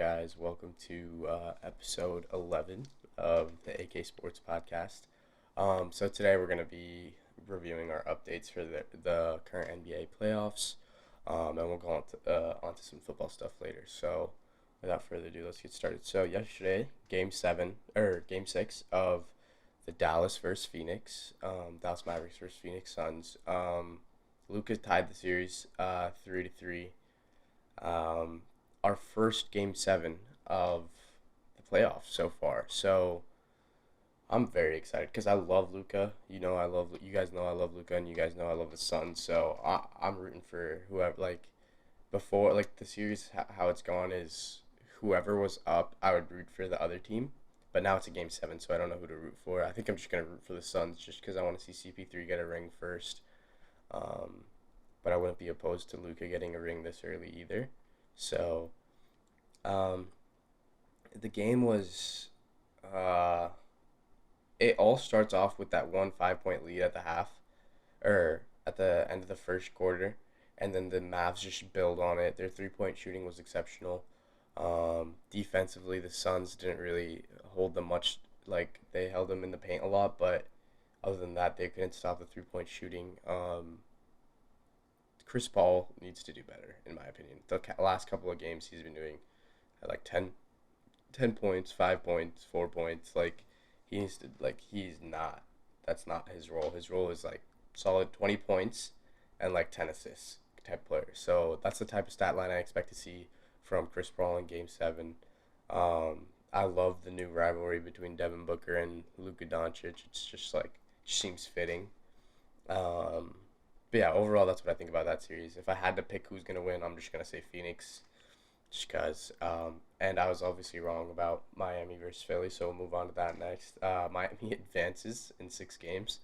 guys? Welcome to episode 11 of the AKSports Podcast. So today we're going to be reviewing our updates for the current NBA playoffs, and we'll go onto some football stuff later. So without further ado, let's get started. So yesterday, Game 6 of the Dallas Mavericks versus Phoenix Suns. Luka tied the series 3-3. Our first Game 7 of the playoffs so far. So I'm very excited because I love Luka. You guys know I love Luka, and you guys know I love the Suns. So I'm rooting for whoever. Before, the series, how it's gone is whoever was up, I would root for the other team. But now it's a Game 7, so I don't know who to root for. I think I'm just gonna root for the Suns just because I want to see CP3 get a ring first. But I wouldn't be opposed to Luka getting a ring this early either. So, um, the game was, it all starts off with that 1 5 point lead at the or at the end of the first quarter, and then the Mavs just build on it. Their 3 point shooting was exceptional. Defensively, the Suns didn't really hold them much, they held them in the paint a lot, but other than that, they couldn't stop the 3 point shooting. Chris Paul needs to do better, in my opinion. The last couple of games he's been doing at 10 points, 5 points, 4 points. He needs to, that's not his role. His role is solid 20 points and 10 assists type player. So that's the type of stat line I expect to see from Chris Paul in Game 7. I love the new rivalry between Devin Booker and Luka Doncic. It's just seems fitting. But yeah, overall, that's what I think about that series. If I had to pick who's going to win, I'm just going to say Phoenix. Just because. And I was obviously wrong about Miami versus Philly, so we'll move on to that next. Miami advances in 6 games.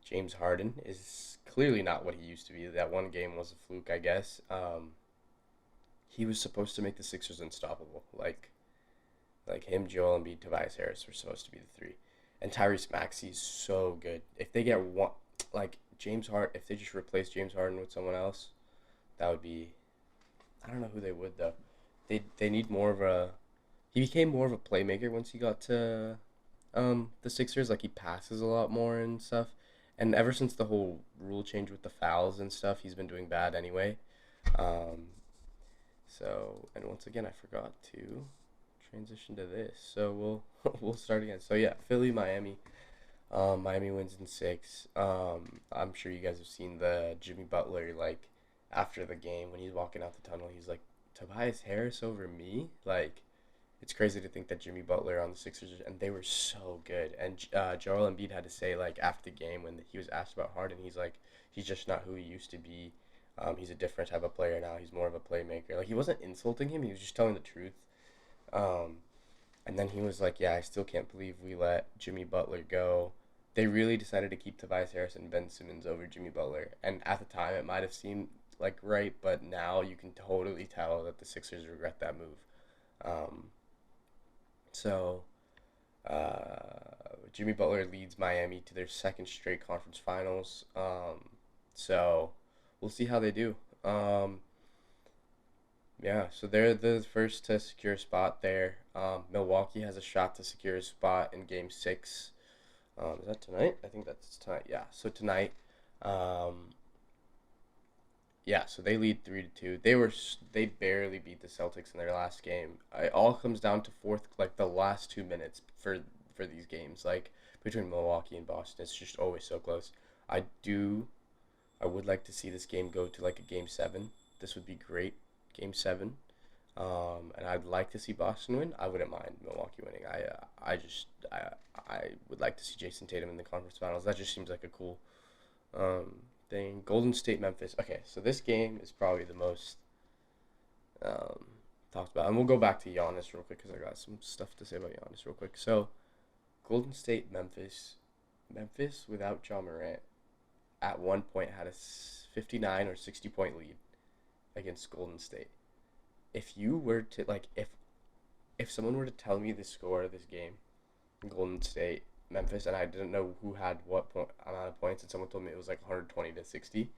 James Harden is clearly not what he used to be. That one game was a fluke, I guess. He was supposed to make the Sixers unstoppable. Him, Joel Embiid, Tobias Harris were supposed to be the three. And Tyrese Maxey's so good. If they get one, if they just replace James Harden with someone else, that would be, I don't know who they would though. They need more of a, he became more of a playmaker once he got to the Sixers. He passes a lot more and stuff. And ever since the whole rule change with the fouls and stuff, he's been doing bad anyway. And once again, I forgot to transition to this. So we'll start again. So yeah, Philly, Miami. Miami wins in 6. I'm sure you guys have seen the Jimmy Butler, after the game when he's walking out the tunnel, he's like, Tobias Harris over me? It's crazy to think that Jimmy Butler on the Sixers, and they were so good. And Joel Embiid had to say, after the game when he was asked about Harden, he's like, he's just not who he used to be. He's a different type of player now. He's more of a playmaker. He wasn't insulting him. He was just telling the truth. And then he was like, yeah, I still can't believe we let Jimmy Butler go. They really decided to keep Tobias Harris and Ben Simmons over Jimmy Butler. And at the time, it might have seemed right, but now you can totally tell that the Sixers regret that move. Jimmy Butler leads Miami to their second straight conference finals. So we'll see how they do. Yeah, so they're the first to secure a spot there. Milwaukee has a shot to secure a spot in Game 6. Is that tonight? I think that's tonight. Yeah, so tonight. So they lead 3-2. They barely beat the Celtics in their last game. It all comes down to the last 2 minutes for these games. Between Milwaukee and Boston, it's just always so close. I would like to see this game go to a Game 7. This would be great. Game 7, and I'd like to see Boston win. I wouldn't mind Milwaukee winning. I would like to see Jason Tatum in the conference finals. That just seems like a cool thing. Golden State, Memphis. Okay, so this game is probably the most talked about, and we'll go back to Giannis real quick because I got some stuff to say about Giannis real quick. So, Golden State, Memphis without John Morant at one point had a 59 or 60 point lead against Golden State. If you were to if someone were to tell me the score of this game, Golden State, Memphis, and I didn't know who had what amount of points, and someone told me it was 120-60,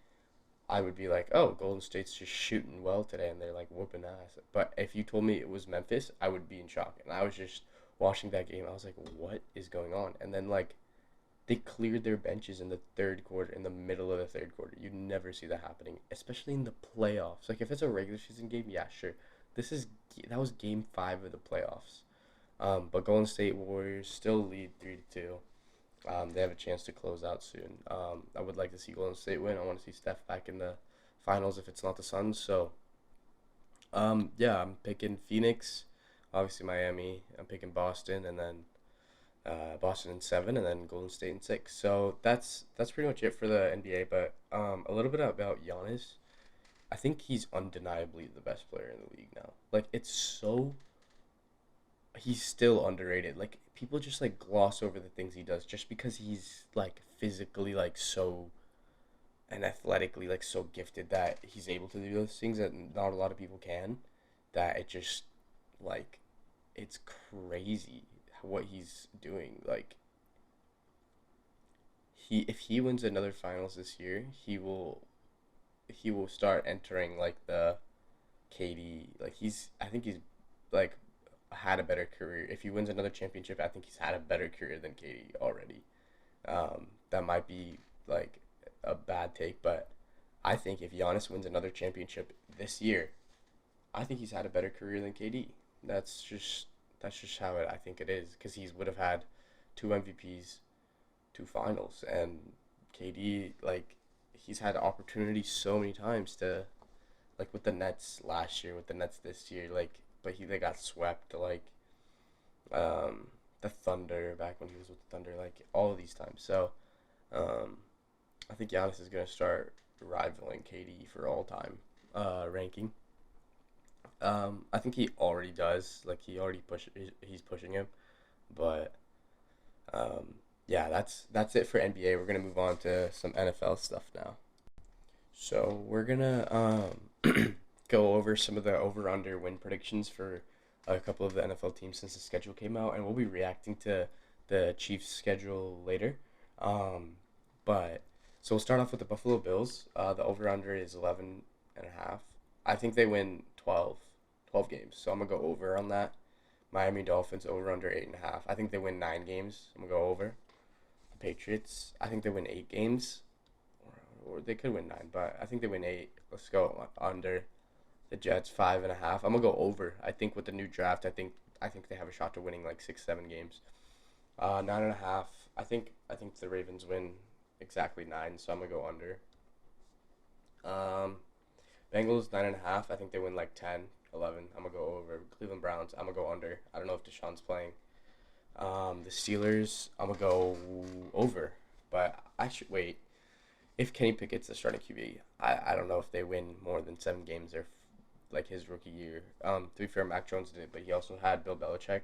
I would be like, oh, Golden State's just shooting well today, and they're like whooping ass. But if you told me it was Memphis, I would be in shock. And I was just watching that game. I was like, what is going on? And then like they cleared their benches in the third quarter, in the middle of the third quarter. You never see that happening, especially in the playoffs. Like if it's a regular season game, yeah, sure. This is that was game 5 of the playoffs. But Golden State Warriors still lead 3-2. They have a chance to close out soon. I would like to see Golden State win. I want to see Steph back in the finals if it's not the Suns. So, yeah, I'm picking Phoenix, obviously Miami. I'm picking Boston, and then Boston in 7, and then Golden State in 6. So that's pretty much it for the NBA. But a little bit about Giannis. I think he's undeniably the best player in the league now. Like it's so he's still underrated. Like people just like gloss over the things he does just because he's like physically like so and athletically like so gifted that he's able to do those things that not a lot of people can. That it just like it's crazy what he's doing. Like he if he wins another finals this year, he will start entering like the KD like he's I think he's like had a better career. If he wins another championship, I think he's had a better career than KD already. That might be like a bad take, but I think if Giannis wins another championship this year, I think he's had a better career than KD. That's just how I think it is because he would have had 2 MVPs, 2 finals, and KD like he's had opportunities so many times to like with the Nets last year, with the Nets this year, like but they got swept like the Thunder back when he was with the Thunder, like all of these times. So I think Giannis is gonna start rivaling KD for all time ranking. I think he already does. Like he's pushing him, but yeah, that's it for NBA. We're gonna move on to some NFL stuff now. So we're gonna go over some of the over/under win predictions for a couple of the NFL teams since the schedule came out, and we'll be reacting to the Chiefs' schedule later. But so we'll start off with the Buffalo Bills. The over/under is 11.5. I think they win 12 games, so I'm gonna go over on that. Miami Dolphins over/under 8.5. I think they win 9 games. I'm gonna go over. The Patriots, I think they win 8 games, or they could win 9, but I think they win 8. Let's go under. The Jets 5.5. I'm gonna go over. I think with the new draft, I think they have a shot to winning like 6-7 games. 9.5. I think the Ravens win exactly 9, so I'm gonna go under. Bengals 9.5. I think they win like 10, 11. I'm gonna go over. Cleveland Browns. I'm gonna go under. I don't know if Deshaun's playing. The Steelers. I'm gonna go over, but I should wait. If Kenny Pickett's the starting QB, I don't know if they win more than 7 games or like his rookie year. To be fair, Mac Jones did, but he also had Bill Belichick.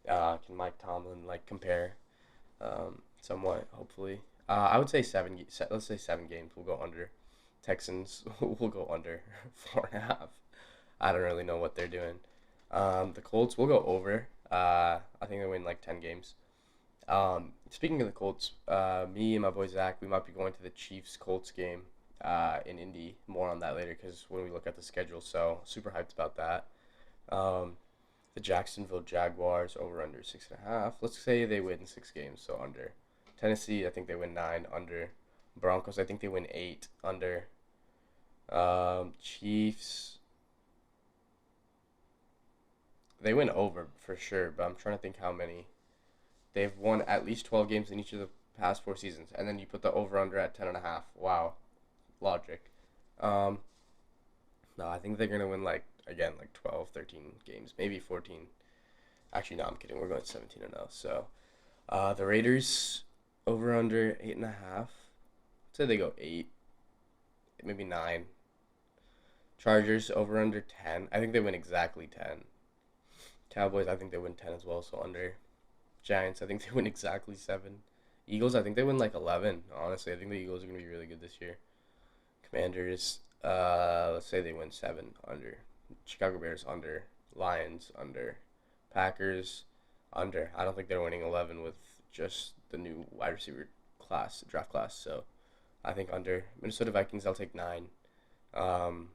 Can Mike Tomlin like compare somewhat? Hopefully, I would say let's say 7 games. We'll go under. Texans will go under 4.5. I don't really know what they're doing. The Colts will go over. I think they win like 10 games. Speaking of the Colts, me and my boy Zach, we might be going to the Chiefs Colts game in Indy. More on that later because when we look at the schedule, so super hyped about that. The Jacksonville Jaguars over under 6.5. Let's say they win 6 games, so under. Tennessee, I think they win 9 under. Broncos, I think they win 8 under. Chiefs, they win over for sure, but I'm trying to think how many. They've won at least 12 games in each of the past 4 seasons, and then you put the over/under at 10.5. Wow, logic. No, I think they're gonna win like again like 12, 13 games, maybe 14. Actually, no, I'm kidding. We're going 17-0. So, the Raiders over/under 8.5. I'd say they go 8, maybe 9. Chargers over/under 10. I think they win exactly 10. Cowboys, I think they win 10 as well, so under. Giants, I think they win exactly 7. Eagles, I think they win like 11. Honestly, I think the Eagles are going to be really good this year. Commanders, let's say they win 7 under. Chicago Bears under. Lions under. Packers under. I don't think they're winning 11 with just the new wide receiver draft class. So I think under. Minnesota Vikings, I'll take 9. Um,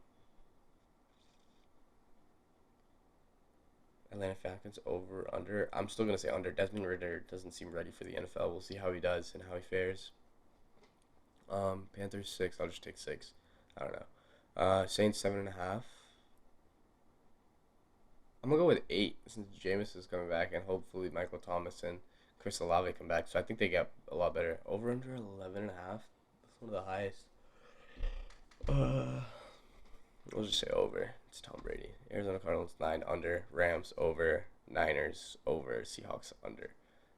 Atlanta Falcons over under. I'm still gonna say under. Desmond Ridder doesn't seem ready for the NFL. We'll see how he does and how he fares. Panthers 6. I'll just take 6. I don't know. Saints 7.5. I'm gonna go with 8 since Jameis is coming back and hopefully Michael Thomas and Chris Olave come back. So I think they get a lot better. Over under 11.5. That's one of the highest. We'll just say over. It's Tom Brady. Arizona Cardinals 9 under. Rams over. Niners over. Seahawks under.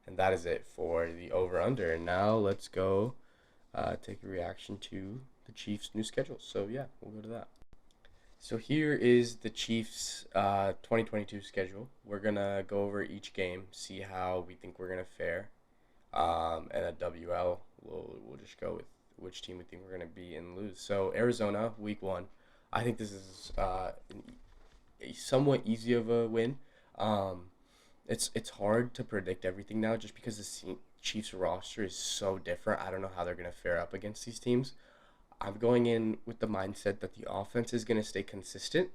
And that is it for the over under. And now let's go take a reaction to the Chiefs' new schedule. So yeah, we'll go to that. So here is the Chiefs' 2022 schedule. We're gonna go over each game, see how we think we're gonna fare, and at WL we'll just go with which team we think we're gonna be and lose. So Arizona, week 1. I think this is a somewhat easy of a win. It's hard to predict everything now just because the Chiefs roster is so different. I don't know how they're gonna fare up against these teams. I'm going in with the mindset that the offense is going to stay consistent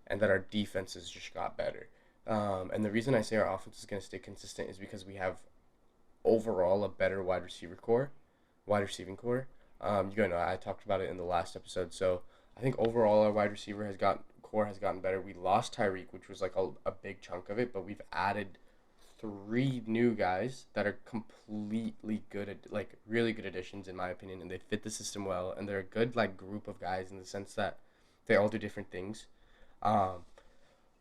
and that our defenses just got better. And the reason I say our offense is going to stay consistent is because we have overall a better wide receiving core. You guys know I talked about it in the last episode. So I think overall our wide receiver core has gotten better. We lost Tyreek, which was like a big chunk of it, but we've added 3 new guys that are completely good like really good additions in my opinion, and they fit the system well, and they're a good like group of guys in the sense that they all do different things. But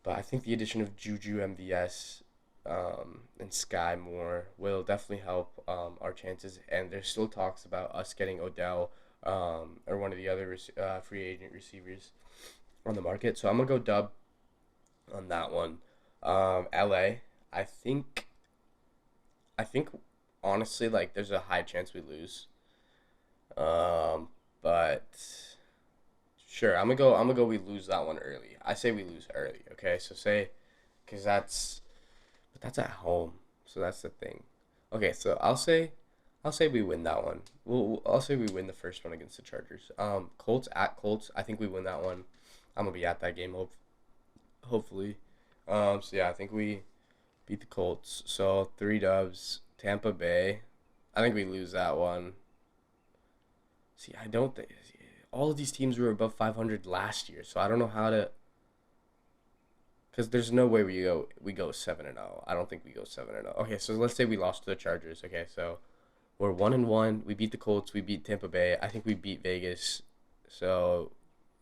I think the addition of Juju, MVS, and Sky Moore will definitely help our chances. And there's still talks about us getting Odell or one of the other free agent receivers on the market. So I'm gonna go dub on that one. LA. I think honestly, like, there's a high chance we lose. But sure, I'm gonna go. We lose that one early. I say we lose early. Okay, so because but that's at home, so that's the thing. Okay, so I'll say we win that one. I'll say we win the first one against the Chargers. Colts at Colts. I think we win that one. I'm gonna be at that game. Hopefully. So yeah, I think we beat the Colts. So 3 dubs. Tampa Bay. I think we lose that one. See, I don't think all of these teams were above 500 last year, so I don't know how to. Because there's no way we go 7-0. I don't think we go 7-0. Okay, so let's say we lost to the Chargers. Okay, so we're 1-1. We beat the Colts. We beat Tampa Bay. I think we beat Vegas. So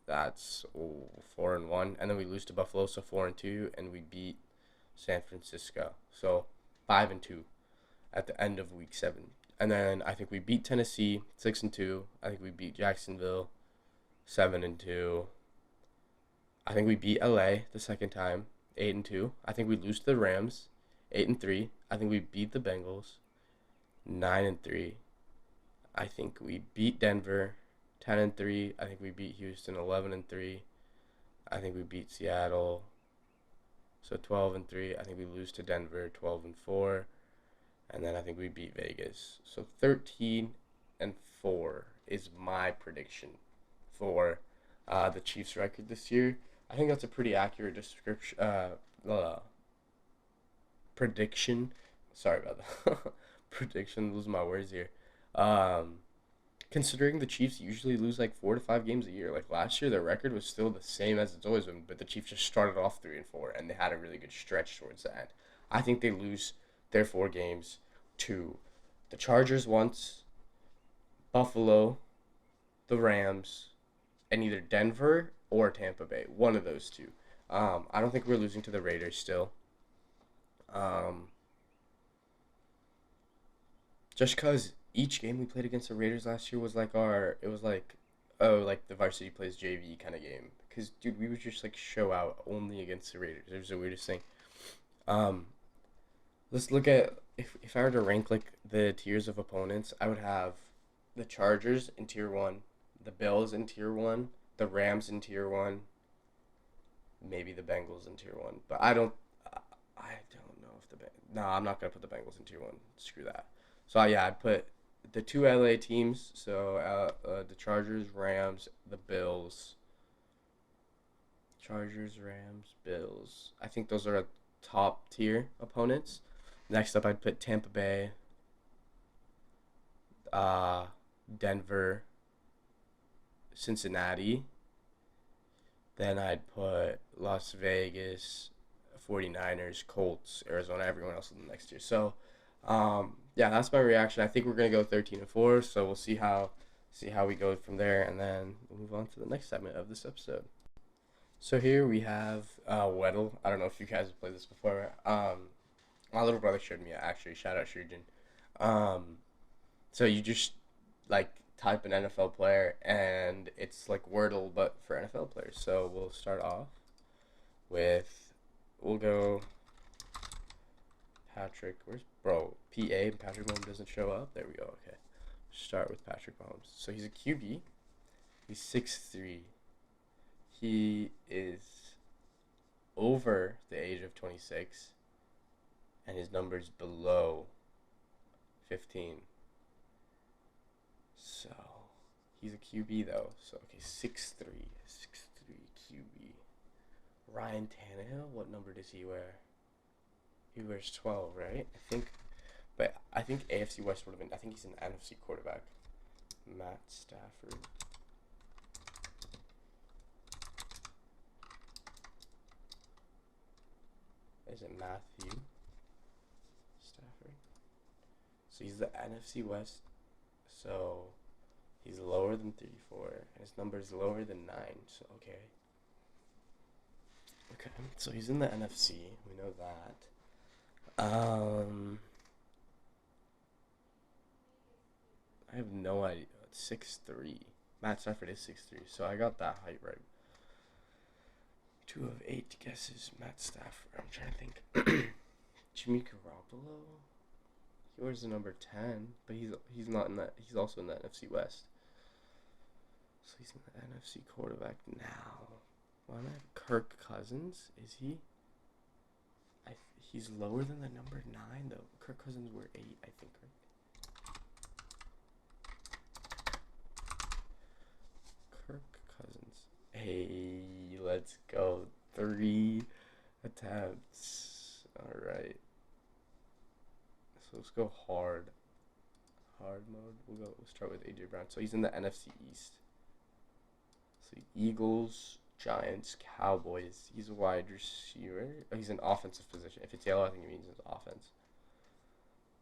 that's 4-1, and then we lose to Buffalo, so 4-2, and we beat San Francisco, so 5-2 at the end of week 7. And then I think we beat Tennessee 6-2. I think we beat Jacksonville 7-2. I think we beat LA the second time 8-2. I think we lose to the Rams 8-3. I think we beat the Bengals 9-3. I think we beat Denver 10-3. I think we beat Houston 11-3. I think we beat Seattle, so 12-3. I think we lose to Denver 12-4. And then I think we beat Vegas. So 13-4 is my prediction for the Chiefs record this year. I think that's a pretty accurate description. Prediction. Sorry about that. Prediction. Losing my words here. Considering the Chiefs usually lose like 4 to 5 games a year. Like last year, their record was still the same as it's always been, but the Chiefs just started off 3-4, and they had a really good stretch towards the end. I think they lose their 4 games to the Chargers once, Buffalo, the Rams, and either Denver or Tampa Bay. One of those two. I don't think we're losing to the Raiders still. Just because each game we played against the Raiders last year was like like the varsity plays JV kind of game. Because, dude, we would just like show out only against the Raiders. It was the weirdest thing. Let's look at, if I were to rank like the tiers of opponents, I would have the Chargers in tier 1, the Bills in tier 1, the Rams in tier 1, maybe the Bengals in tier 1. But I don't know if no, I'm not going to put the Bengals in tier 1. Screw that. So yeah, I'd put the 2 LA teams, so the Chargers, Rams, the Bills, Chargers, Rams, Bills. I think those are top tier opponents. Next up, I'd put Tampa Bay, Denver, Cincinnati. Then I'd put Las Vegas, 49ers, Colts, Arizona, everyone else in the next tier. So, yeah, that's my reaction. I think we're gonna go 13-4. So we'll see how we go from there, and then we'll move on to the next segment of this episode. So here we have weddle. I don't know if you guys have played this before. My little brother showed me, actually. Shout out Shurjan. So you just like type an NFL player, and it's like Wordle but for NFL players. So we'll start off with, we'll go Patrick. Where's bro? PA and Patrick Mahomes doesn't show up. There we go. Okay, start with Patrick Mahomes. So he's a QB. He's 6'3". He is over the age of 26, and his number's below 15. So he's a QB though. So okay, 6'3", QB. Ryan Tannehill, what number does he wear? He wears 12, right? I think AFC West would have been. I think he's an NFC quarterback. Matt Stafford. Is it Matthew Stafford? So he's the NFC West. So he's lower than 34, and his number is lower than 9. So okay. Okay. So he's in the NFC. We know that. I have no idea. It's 6'3". Matt Stafford is 6'3", so I got that height right. 2 of 8 guesses. Matt Stafford. I'm trying to think. Jimmy Garoppolo. He wears the number 10, but he's not in that. He's also in the NFC West. So he's in the NFC quarterback now. Why am I have Kirk Cousins? Is he? He's lower than the number 9 though. Kirk Cousins were 8, I think, right? Kirk Cousins. Hey, let's go. 3 attempts. All right. So let's go hard mode. We'll start with AJ Brown. So he's in the NFC East. So Eagles, Giants, Cowboys. He's a wide receiver. Oh, he's an offensive position. If it's yellow, I think it means it's offense.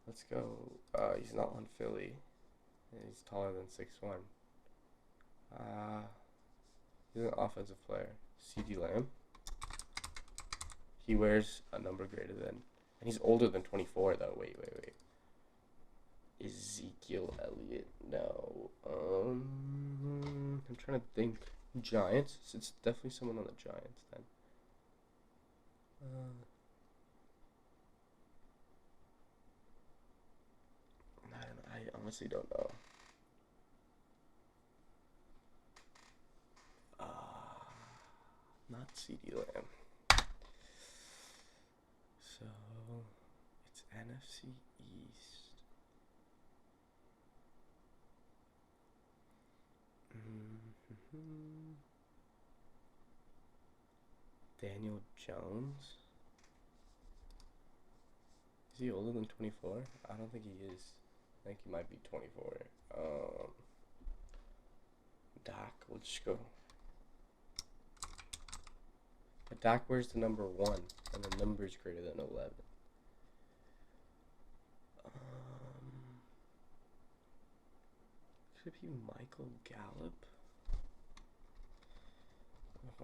Let's go. He's not on Philly. And he's taller than 6'1". He's an offensive player. CeeDee Lamb. He wears a number greater than. And he's older than 24, though. Wait. Ezekiel Elliott. No. I'm trying to think. Giants. It's definitely someone on the Giants, then. I don't know. I honestly don't know. Not CeeDee Lamb. So, it's NFC East. Daniel Jones? Is he older than 24? I don't think he is. I think he might be 24. Dak, we'll just go. But Dak wears the number 1, and the number is greater than 11. Could it be Michael Gallup?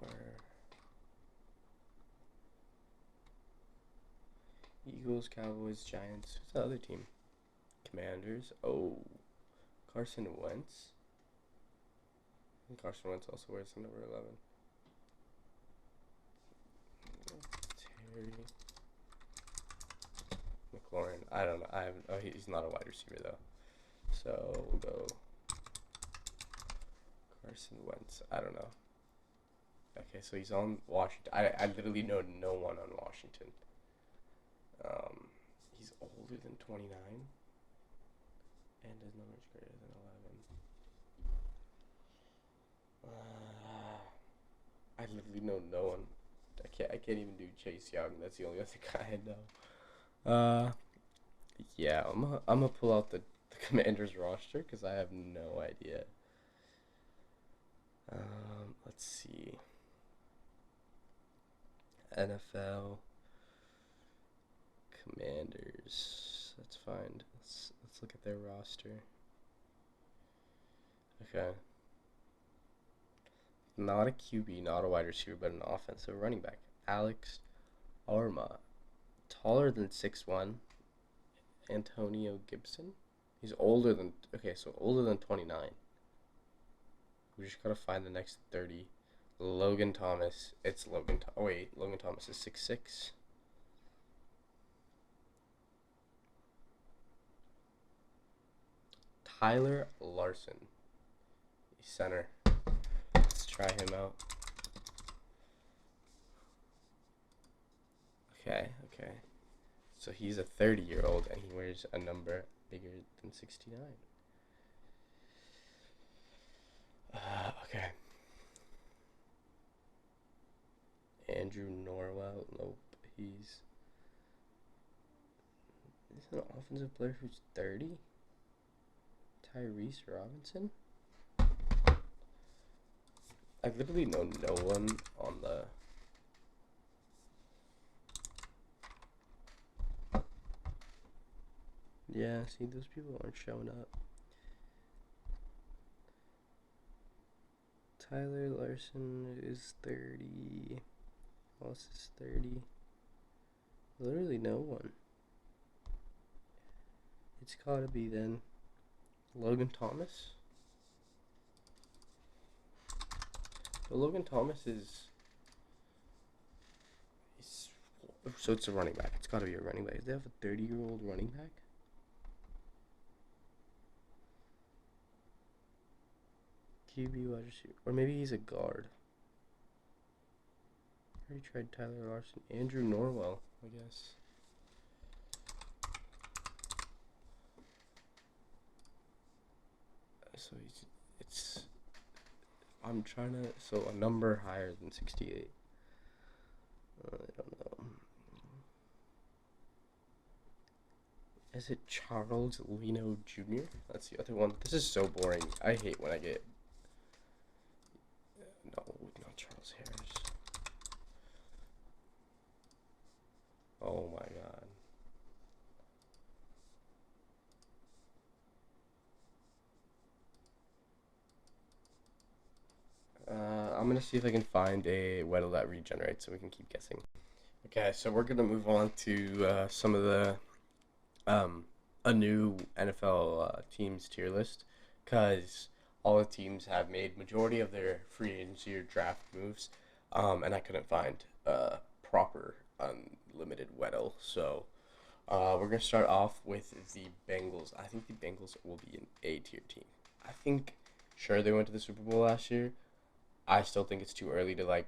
Or Eagles, Cowboys, Giants. Who's the other team? Commanders. Oh, Carson Wentz. I think Carson Wentz also wears the number 11. Terry McLaurin. I don't know. He's not a wide receiver though. So we'll go Carson Wentz. I don't know. Okay, so he's on Washington. I literally know no one on Washington. He's older than 29, and his number is greater than 11. I literally know no one. I can't even do Chase Young. That's the only other guy I know. Yeah, I'm gonna pull out the Commanders roster because I have no idea. Let's see. NFL Commanders. Let's find. Let's look at their roster. Okay. Not a QB, not a wide receiver, but an offensive running back. Alex Arma. Taller than 6'1". Antonio Gibson. He's older than 29. We just gotta find the next 30. Logan Thomas. It's Logan. Logan Thomas is 6'6". Tyler Larson. He's center. Let's try him out. Okay. So he's a 30-year-old and he wears a number bigger than 69. Okay. Andrew Norwell. Nope. He's an offensive player who's 30. Tyrese Robinson. I literally know no one on the. Yeah, see, those people aren't showing up. Tyler Larson is 30. Who else is 30? Literally no one. It's gotta be then Logan Thomas. But Logan Thomas is. So it's a running back. It's gotta be a running back. Do they have a 30-year-old running back? QB wide receiver. Or maybe he's a guard. I already tried Tyler Larson. Andrew Norwell, I guess. So I'm trying to, so a number higher than 68. I don't know. Is it Charles Leno Jr.? That's the other one. This is so boring. I hate when I get. No, not Charles Harris. Oh my god. I'm gonna see if I can find a weddle that regenerates so we can keep guessing. Okay, so we're gonna move on to some of the a new NFL teams tier list, because all the teams have made majority of their free agency or draft moves, and I couldn't find a proper unlimited weddle. So we're gonna start off with the Bengals. I think the Bengals will be an A tier team. I think sure they went to the Super Bowl last year. I still think it's too early to like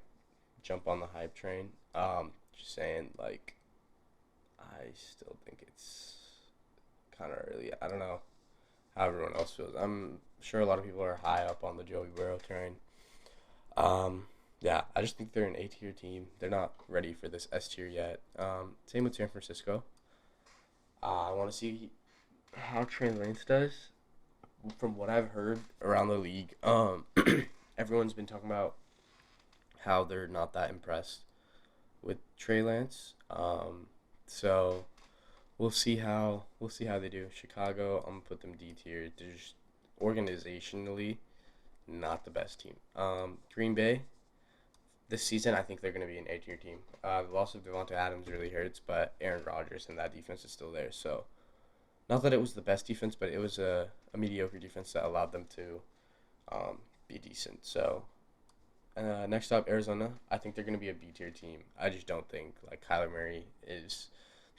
jump on the hype train. Just saying, like, I still think it's kind of early. I don't know how everyone else feels. I'm sure a lot of people are high up on the Joey Burrow train. Yeah, I just think they're an A tier team. They're not ready for this S tier yet. Same with San Francisco. I want to see how Trey Lance does. From what I've heard around the league, everyone's been talking about how they're not that impressed with Trey Lance. So we'll see how they do. Chicago, I'm gonna put them D tier. They're just organizationally not the best team. Green Bay, this season I think they're gonna be an A tier team. The loss of Devonta Adams really hurts, but Aaron Rodgers and that defense is still there. So not that it was the best defense, but it was a mediocre defense that allowed them to be decent. So next up, Arizona. I think they're going to be a B tier team. I just don't think like Kyler Murray is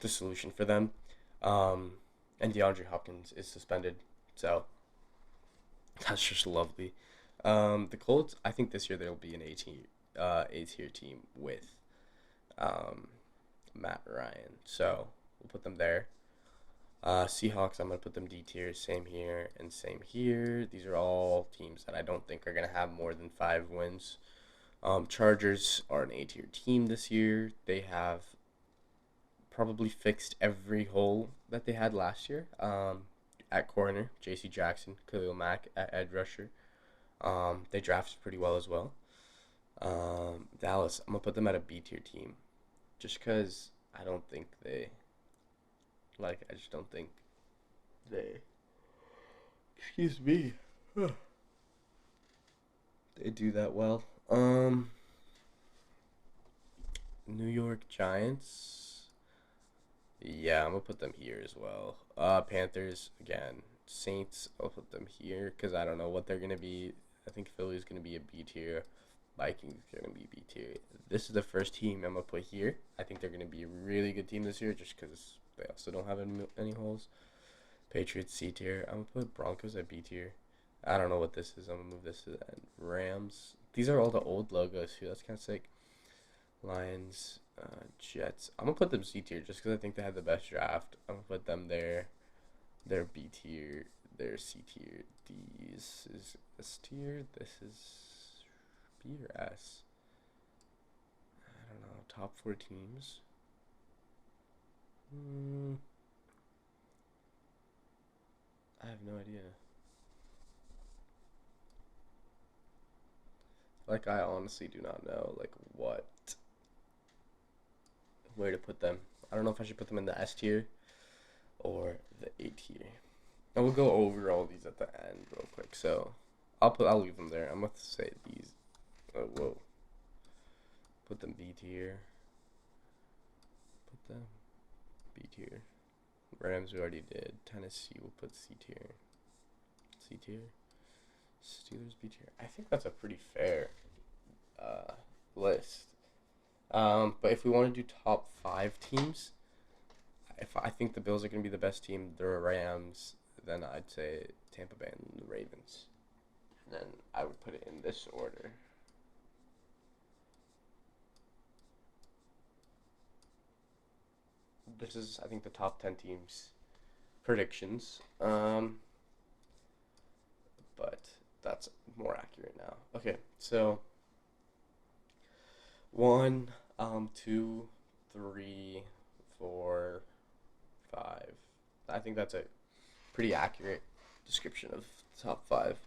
the solution for them. And DeAndre Hopkins is suspended. So that's just lovely. The Colts, I think this year they'll be an A tier team with Matt Ryan. So we'll put them there. Seahawks, I'm going to put them D tier. Same here and same here. These are all teams that I don't think are going to have more than 5 wins. Chargers are an A tier team this year. They have probably fixed every hole that they had last year. At corner, J.C. Jackson, Khalil Mack at edge rusher. They drafted pretty well as well. Dallas, I'm gonna put them at a B tier team, just because I don't think they, I just don't think they. Excuse me. They do that well. New York Giants. Yeah, I'm gonna put them here as well. Panthers again. Saints, I'll put them here because I don't know what they're gonna be. I think Philly's gonna be a B tier. Vikings gonna be B tier. This is the first team I'm gonna put here. I think they're gonna be a really good team this year just because they also don't have any holes. Patriots C tier. I'm gonna put Broncos at B tier. I don't know what this is. I'm gonna move this to the end. Rams. These are all the old logos too. That's kind of sick. Lions, Jets. I'm gonna put them C tier just because I think they had the best draft. I'm gonna put them there. They're B tier. They're C tier. This is S tier. This is B or S. I don't know. Top 4 teams. I have no idea. I honestly do not know, where to put them. I don't know if I should put them in the S tier or the A tier. And we'll go over all these at the end real quick. So I'll leave them there. I'm going to say these. Whoa. Put them B tier. Put them B tier. Rams we already did. Tennessee we'll put C tier. C tier. Steelers B tier. I think that's a pretty fair list. But if we want to do top 5 teams, if I think the Bills are going to be the best team, the Rams, then I'd say Tampa Bay and the Ravens. And then I would put it in this order. This is, I think, the top 10 teams predictions. But that's more accurate now. Okay, so 1, 2, 3, 4, 5. I think that's a pretty accurate description of the top 5.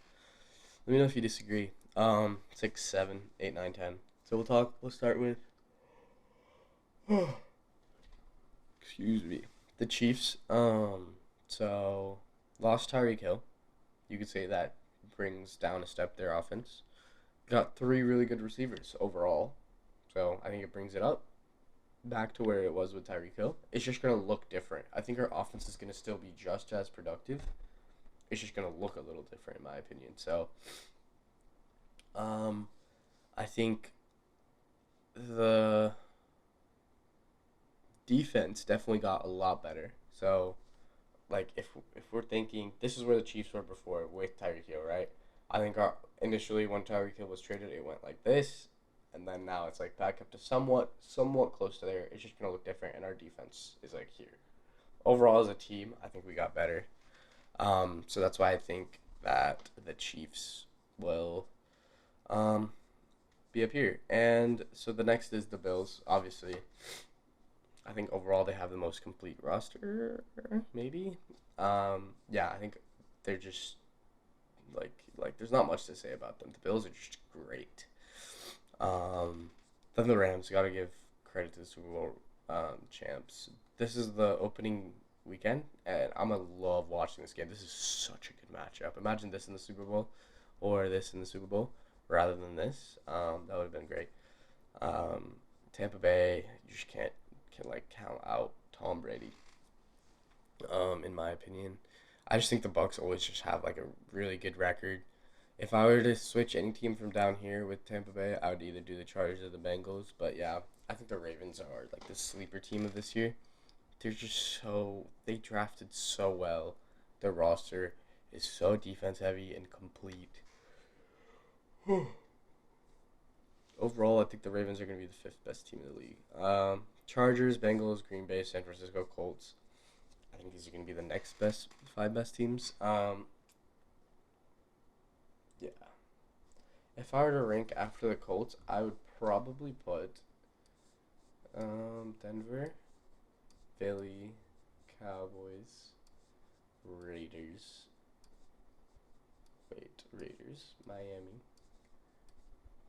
Let me know if you disagree. 6, 7, 8, 9, 10. So we'll start with excuse me. The Chiefs. So lost Tyreek Hill. You could say that brings down a step their offense. Got 3 really good receivers overall. So I think it brings it up back to where it was with Tyreek Hill. It's just going to look different. I think our offense is going to still be just as productive. It's just going to look a little different in my opinion. So I think the defense definitely got a lot better. So if we're thinking this is where the Chiefs were before with Tyreek Hill, right? I think initially when Tyreek Hill was traded, it went like this, and then now it's back up to somewhat close to there. It's just gonna look different, and our defense is here. Overall, as a team, I think we got better. So that's why I think that the Chiefs will be up here. And so the next is the Bills, obviously. I think overall they have the most complete roster, maybe. Yeah, I think they're just there's not much to say about them. The Bills are just great. Then the Rams, got to give credit to the Super Bowl champs. This is the opening weekend, and I'm gonna love watching this game. This is such a good matchup. Imagine this in the Super Bowl, or this in the Super Bowl, rather than this. That would have been great. Tampa Bay, you just can't count out Tom Brady. In my opinion, I just think the Bucks always just have a really good record. If I were to switch any team from down here with Tampa Bay, I would either do the Chargers or the Bengals. But yeah, I think the Ravens are the sleeper team of this year. They drafted so well. Their roster is so defense heavy and complete. Overall, I think the Ravens are going to be the 5th best team in the league. Chargers, Bengals, Green Bay, San Francisco, Colts. I think these are going to be the next 5 best teams. Yeah. If I were to rank after the Colts, I would probably put Denver, Philly, Cowboys, Raiders. Raiders, Miami,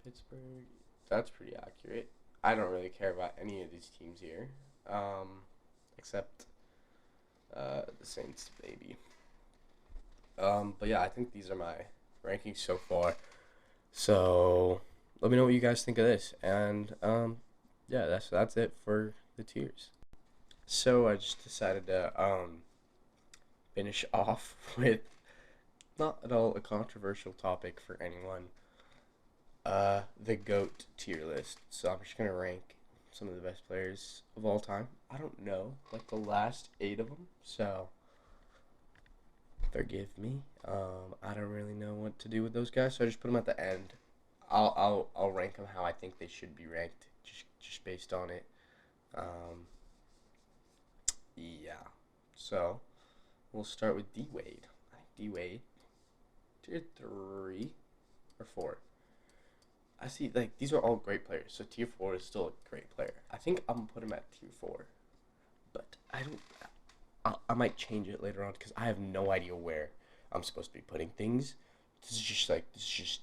Pittsburgh. That's pretty accurate. I don't really care about any of these teams here, except the Saints, maybe. But yeah, I think these are my rankings so far. So let me know what you guys think of this, and yeah, that's it for the tiers. So I just decided to finish off with not at all a controversial topic for anyone. The GOAT tier list. So I'm just gonna rank some of the best players of all time. I don't know, like the last 8 of them. So forgive me. I don't really know what to do with those guys, so I just put them at the end. I'll rank them how I think they should be ranked, just based on it. Yeah. So we'll start with D Wade. D Wade, tier 3 or 4. I see, like, these are all great players, so tier 4 is still a great player. I think I'm gonna put him at tier 4, but I don't. I might change it later on because I have no idea where I'm supposed to be putting things. This is just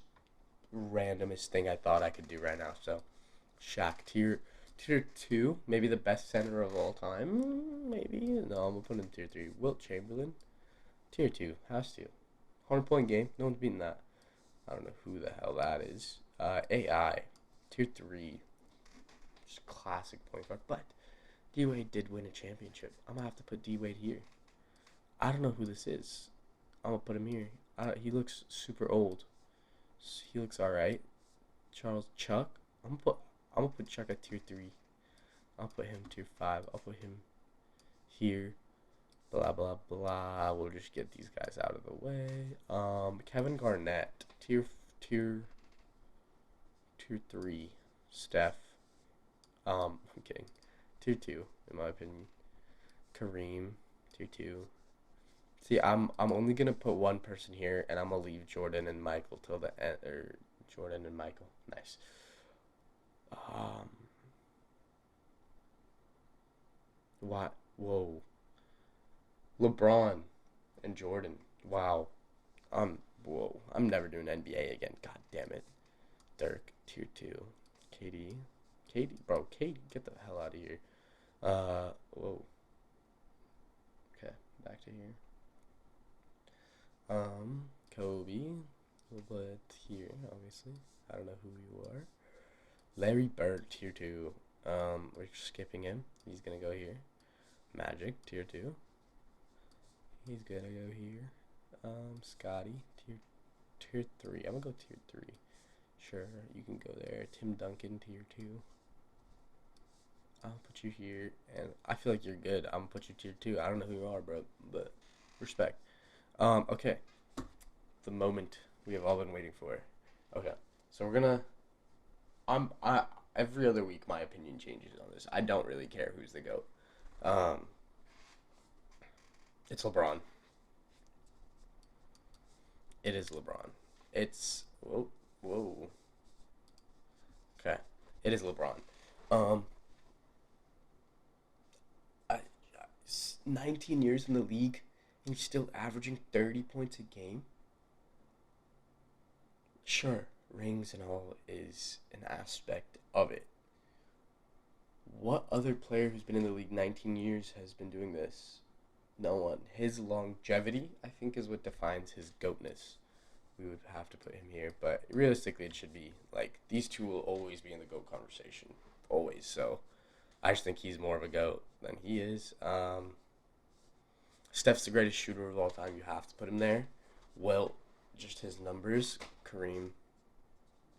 randomest thing I thought I could do right now. So, Shaq tier 2, maybe the best center of all time. Maybe no, I'm gonna put him in tier 3. Wilt Chamberlain, tier 2, has to. 100-point game, no one's beating that. I don't know who the hell that is. AI, tier 3, just classic point guard, but D-Wade did win a championship. I'm going to have to put D-Wade here. I don't know who this is. I'm going to put him here. He looks super old. He looks alright. Charles Chuck. I'm gonna put Chuck at tier 3. I'll put him tier 5. I'll put him here. Blah, blah, blah. We'll just get these guys out of the way. Kevin Garnett, tier 3. Steph. I'm kidding. Tier 2, in my opinion. Kareem, tier 2. See, I'm only gonna put one person here, and I'm gonna leave Jordan and Michael till the end. Or Jordan and Michael, nice. What? Whoa. LeBron and Jordan. Wow. Whoa. I'm never doing NBA again. God damn it. Dirk, tier 2. KD, bro, KD, get the hell out of here. Whoa. Okay, back to here. Kobe, we'll put here, obviously. I don't know who you are. Larry Bird, tier 2. We're skipping him. He's gonna go here. Magic, tier 2. He's gonna go here. Scotty, tier 3. I'm gonna go tier 3. Sure, you can go there. Tim Duncan, tier 2. I'll put you here, and I feel like you're good. I'm gonna put you tier 2. I don't know who you are, bro, but respect. Okay. The moment we have all been waiting for. Okay, so we're gonna. Every other week my opinion changes on this. I don't really care who's the GOAT. It's LeBron. It is LeBron. It's whoa. Okay, it is LeBron. Um, 19 years in the league and he's still averaging 30 points a game. Sure, rings and all is an aspect of it. What other player who's been in the league 19 years has been doing this? No one. His longevity, I think, is what defines his goatness. We would have to put him here, but realistically, it should be like these two will always be in the GOAT conversation, always. So, I just think he's more of a GOAT than he is. Steph's the greatest shooter of all time. You have to put him there. Well, just his numbers: Kareem,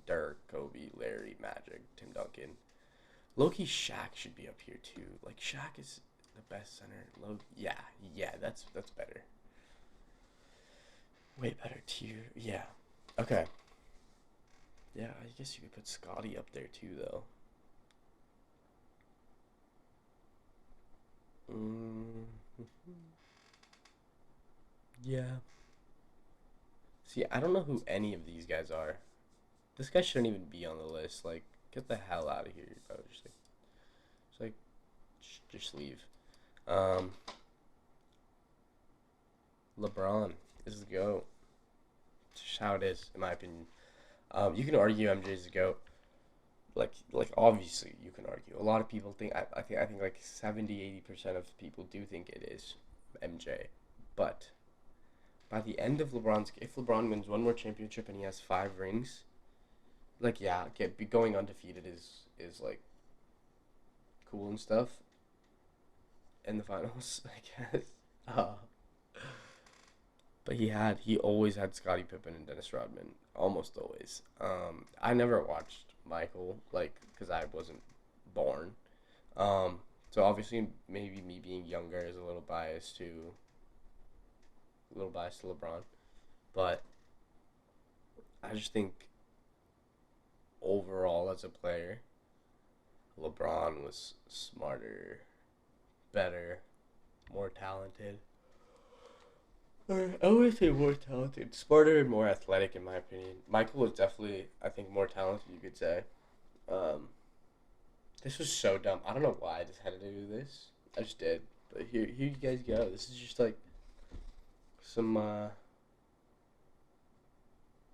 Dirk, Kobe, Larry, Magic, Tim Duncan. Low-key Shaq should be up here too. Like Shaq is the best center. Yeah, that's better. Way better tier. Yeah. Okay. Yeah, I guess you could put Scotty up there too, though. Yeah. See, I don't know who any of these guys are. this guy shouldn't even be on the list. Like, get the hell out of here, bro. Just leave. Um, LeBron is the GOAT. It's just how it is, in my opinion. You can argue MJ's the GOAT. Like obviously you can argue. A lot of people think I think like 70-80% of people do think it is MJ. But by the end of if LeBron wins one more championship and he has 5 rings, like yeah, going undefeated is like cool and stuff in the finals, I guess. Uh, but he always had Scottie Pippen and Dennis Rodman, almost always. I never watched Michael, like, because I wasn't born. So obviously maybe me being younger is a little biased to LeBron, but I just think overall as a player, LeBron was smarter, better, more talented. Or I would say more talented, smarter and more athletic in my opinion. Michael was definitely, I think, more talented. You could say. This was so dumb. I don't know why I just had to do this. I just did. But here you guys go. This is just like some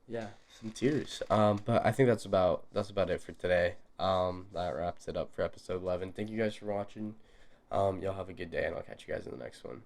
some tears. But I think that's about it for today. That wraps it up for episode 11. Thank you guys for watching. Y'all have a good day, and I'll catch you guys in the next one.